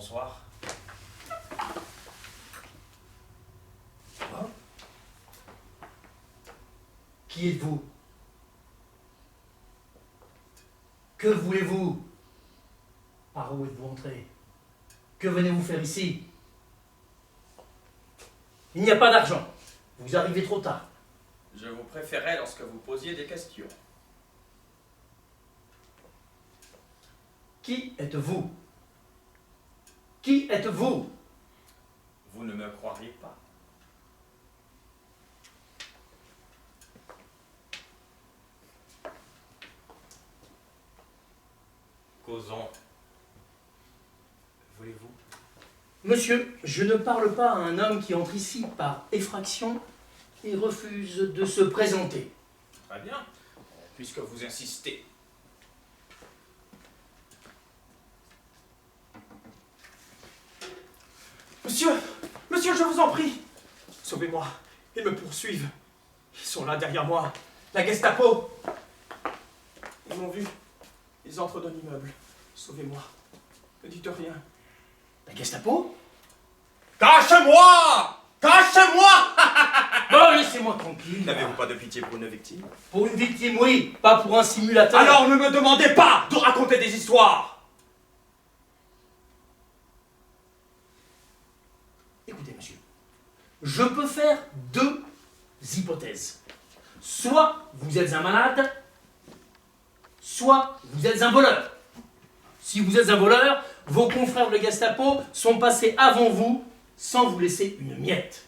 bonsoir. Quoi? Qui êtes-vous? Que voulez-vous? Par où êtes-vous entré? Que venez-vous faire ici? Il n'y a pas d'argent. Vous arrivez trop tard. Je vous préférais lorsque vous posiez des questions. Qui êtes-vous? Qui êtes-vous? Vous ne me croiriez pas. Causons. Voulez-vous? Monsieur, je ne parle pas à un homme qui entre ici par effraction et refuse de se présenter. Très bien, puisque vous insistez. Monsieur, je vous en prie. Sauvez-moi, ils me poursuivent. Ils sont là derrière moi. La Gestapo. Ils m'ont vu. Ils entrent dans l'immeuble. Sauvez-moi. Ne dites rien. La Gestapo? Cache-moi! Cache-moi! Bon, laissez-moi tranquille. N'avez-vous pas de pitié pour une victime? Pour une victime, oui, pas pour un simulateur. Alors ne me demandez pas de raconter des histoires. Écoutez, monsieur, je peux faire deux hypothèses. Soit vous êtes un malade, soit vous êtes un voleur. Si vous êtes un voleur, vos confrères de Gestapo sont passés avant vous sans vous laisser une miette.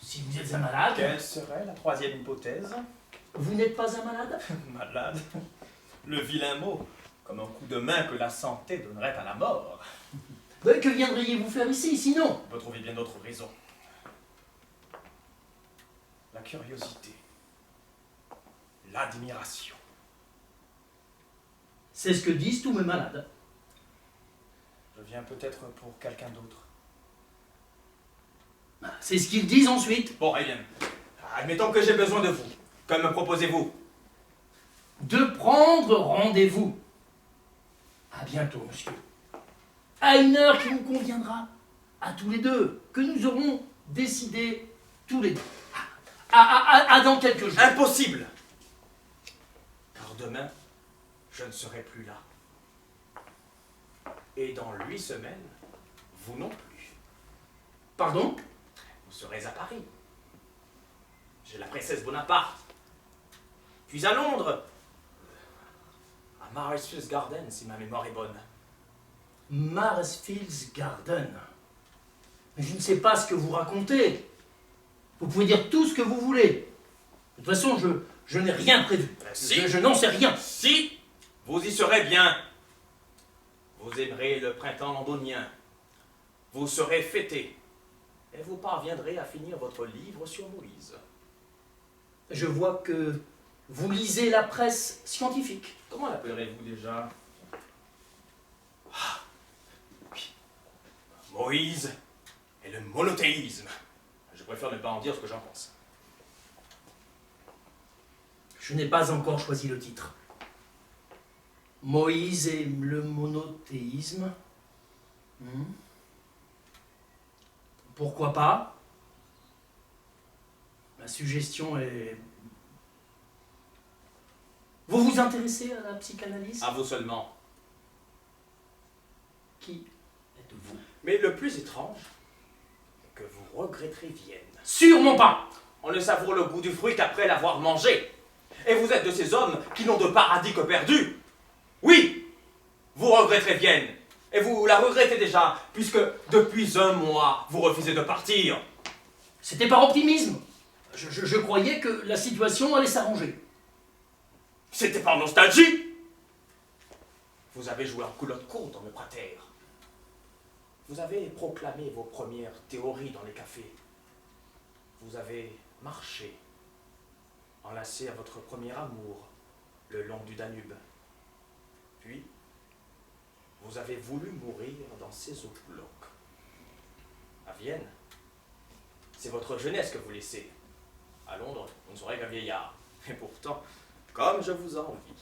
Si vous êtes un malade... Quelle serait la troisième hypothèse? Vous n'êtes pas un malade? Malade? Le vilain mot, comme un coup de main que la santé donnerait à la mort. Ben, que viendriez-vous faire ici, sinon? On peut trouver bien d'autres raisons. La curiosité. L'admiration. C'est ce que disent tous mes malades. Je viens peut-être pour quelqu'un d'autre. C'est ce qu'ils disent ensuite. Bon, Hélène, admettons que j'ai besoin de vous. Que me proposez-vous? De prendre rendez-vous. À bientôt, monsieur. À une heure qui nous conviendra. À tous les deux. Que nous aurons décidé tous les deux. À dans quelques jours. Impossible! Car demain, je ne serai plus là. Et dans 8 semaines, vous non plus. Pardon? Vous serez à Paris. J'ai la princesse Bonaparte. Puis à Londres. À Maresfields Garden, si ma mémoire est bonne. Maresfields Garden. Mais je ne sais pas ce que vous racontez. Vous pouvez dire tout ce que vous voulez. De toute façon, je n'ai rien prévu. Si. Je n'en sais rien. Si vous y serez bien. Vous aimerez le printemps londonien. Vous serez fêté. Et vous parviendrez à finir votre livre sur Moïse. Je vois que vous lisez la presse scientifique. Comment l'appellerez-vous déjà? Oui. Moïse et le monothéisme. Je préfère ne pas en dire ce que j'en pense. Je n'ai pas encore choisi le titre. Moïse et le monothéisme. Pourquoi pas? La suggestion est... Vous vous intéressez à la psychanalyse? À vous seulement. Qui êtes-vous? Mais le plus étrange, c'est que vous regretterez Vienne. Sûrement pas! On ne savoure le goût du fruit qu'après l'avoir mangé. Et vous êtes de ces hommes qui n'ont de paradis que perdu. Oui, vous regretterez Vienne. Et vous la regrettez déjà, puisque depuis un mois, vous refusez de partir. C'était par optimisme. Je croyais que la situation allait s'arranger. C'était par nostalgie. Vous avez joué en culotte courte dans le prater. Vous avez proclamé vos premières théories dans les cafés. Vous avez marché, enlacé à votre premier amour, le long du Danube. Puis, vous avez voulu mourir dans ces eaux glauques. À Vienne, c'est votre jeunesse que vous laissez. À Londres, vous ne serez qu'un vieillard. Et pourtant, comme je vous envie.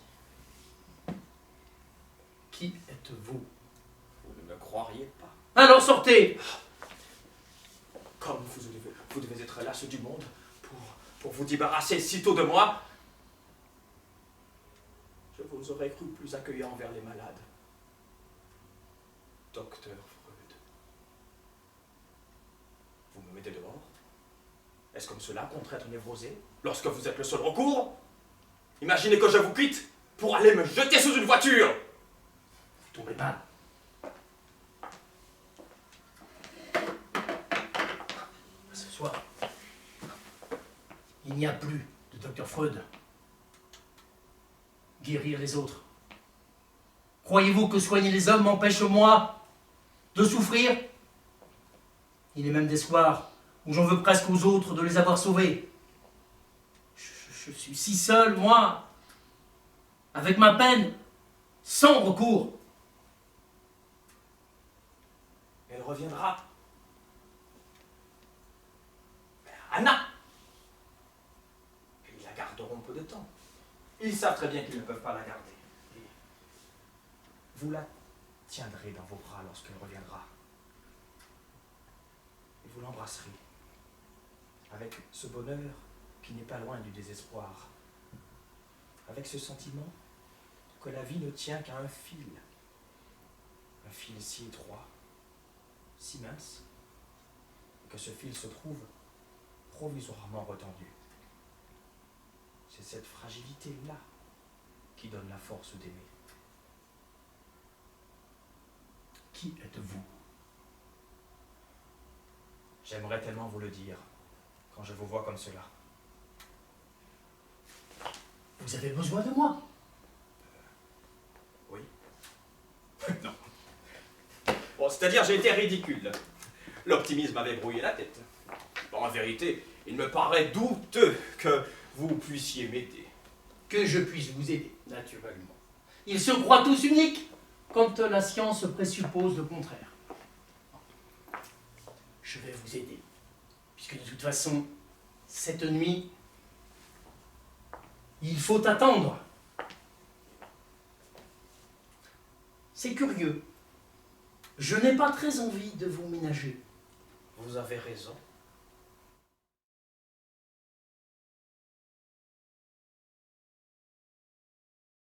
Qui êtes-vous? Vous ne me croiriez pas. Alors sortez. Comme vous devez être lasse du monde pour vous débarrasser si tôt de moi, je vous aurais cru plus accueillant envers les malades. Docteur Freud. Vous me mettez dehors? Est-ce comme cela qu'on traite un névrosé lorsque vous êtes le seul recours? Imaginez que je vous quitte pour aller me jeter sous une voiture! Vous tombez mal. Ce soir, il n'y a plus de Dr Freud. Guérir les autres. Croyez-vous que soigner les hommes m'empêche moi de souffrir? Il est même des soirs où j'en veux presque aux autres de les avoir sauvés. Je suis si seul, moi, avec ma peine, sans recours. Elle reviendra. Anna! Ils la garderont peu de temps. Ils savent très bien qu'ils ne peuvent pas la garder. Et vous la tiendrez dans vos bras lorsqu'elle reviendra. Et vous l'embrasserez. Avec ce bonheur qui n'est pas loin du désespoir. Avec ce sentiment que la vie ne tient qu'à un fil. Un fil si étroit, si mince, que ce fil se trouve provisoirement retendu. C'est cette fragilité-là qui donne la force d'aimer. Qui êtes-vous? J'aimerais tellement vous le dire quand je vous vois comme cela. Vous avez besoin de moi? Oui. Non. Bon, c'est-à-dire j'ai été ridicule. L'optimisme m'avait brouillé la tête. Bon, en vérité, il me paraît douteux que vous puissiez m'aider. Que je puisse vous aider, naturellement. Ils se croient tous uniques quand la science présuppose le contraire. Je vais vous aider, puisque de toute façon, cette nuit, il faut attendre. C'est curieux. Je n'ai pas très envie de vous ménager. Vous avez raison.